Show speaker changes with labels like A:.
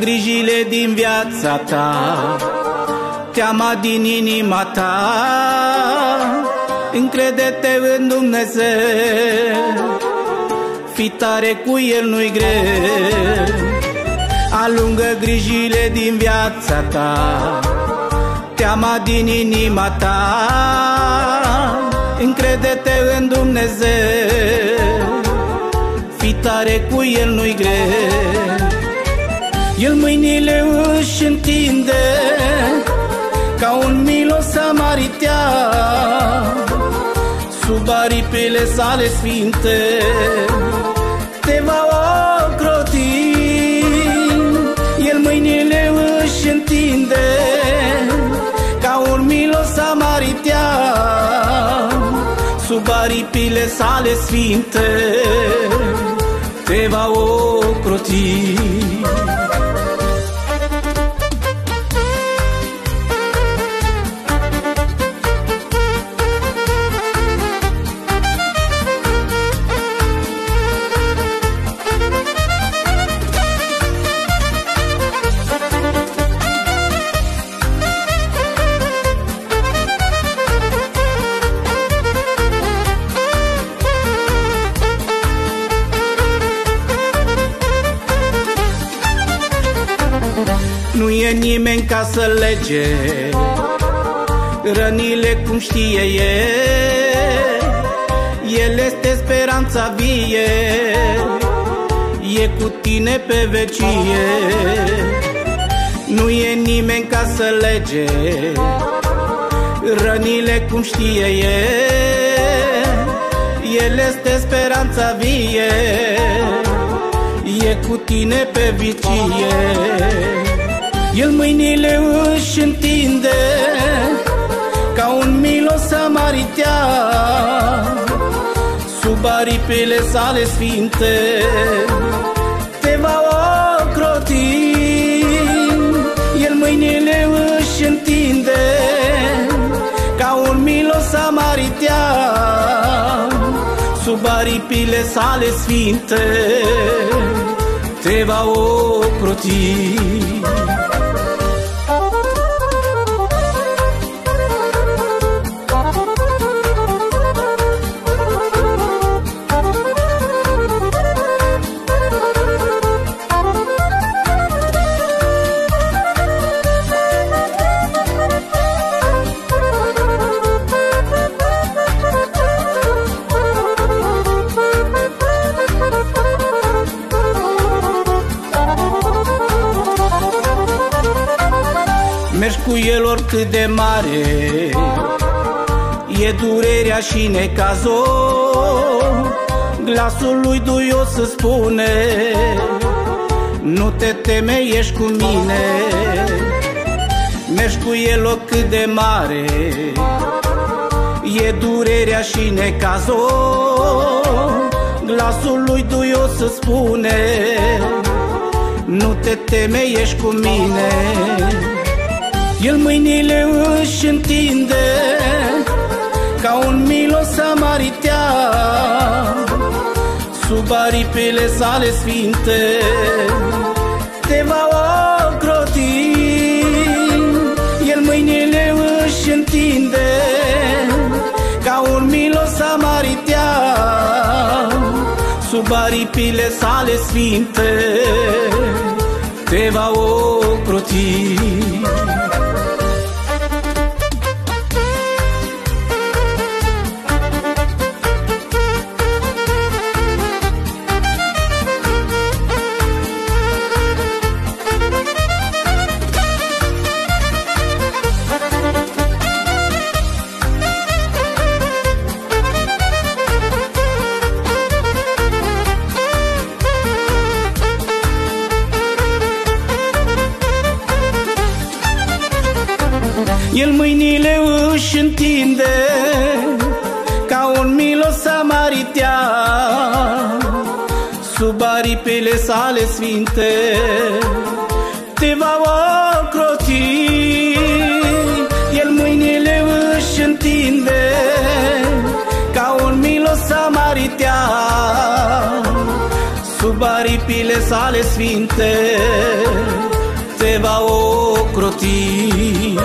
A: grijile din viața ta, teama din inima ta. Încrede-te în Dumnezeu, fi tare cu El, nu-i greu. Alungă grijile din viața ta, teama din inima ta. Încrede-te în Dumnezeu, fi tare cu El, nu-i greu. El mâinile își întinde ca un milos samaritean, sub aripile sale sfinte te va ocroti. El mâinile își întinde ca un milos samaritean, sub aripile sale sfinte te va ocroti. Nu e nimeni ca să lege rănile cum știe El este speranța vie, e cu tine pe vecie. Nu e nimeni ca să lege rănile cum știe El este speranța vie, e cu tine pe vecie. El mâinile își întinde ca un milos samaritean, sub aripile sale sfinte te va ocroti. El mâinile își întinde ca un milos samaritean, sub aripile sale sfinte te va ocroti. Mergi cu El oricât de mare e durerea și necazul, glasul lui duios să spune: nu te teme, ești cu mine. Mergi cu El oricât de mare e durerea și necazul, glasul lui duios să spune: nu te teme, ești cu mine. El mâinile își întinde ca un milos samaritean, sub aripile sale sfinte te va ocroti. El mâinile își întinde ca un milos samaritean, sub aripile sale sfinte te va ocroti. El mâinile își întinde ca un milos samaritean, sub aripile sale sfinte te va ocroti. El mâinile își întinde ca un milos samaritean, sub aripile sale sfinte te va ocroti.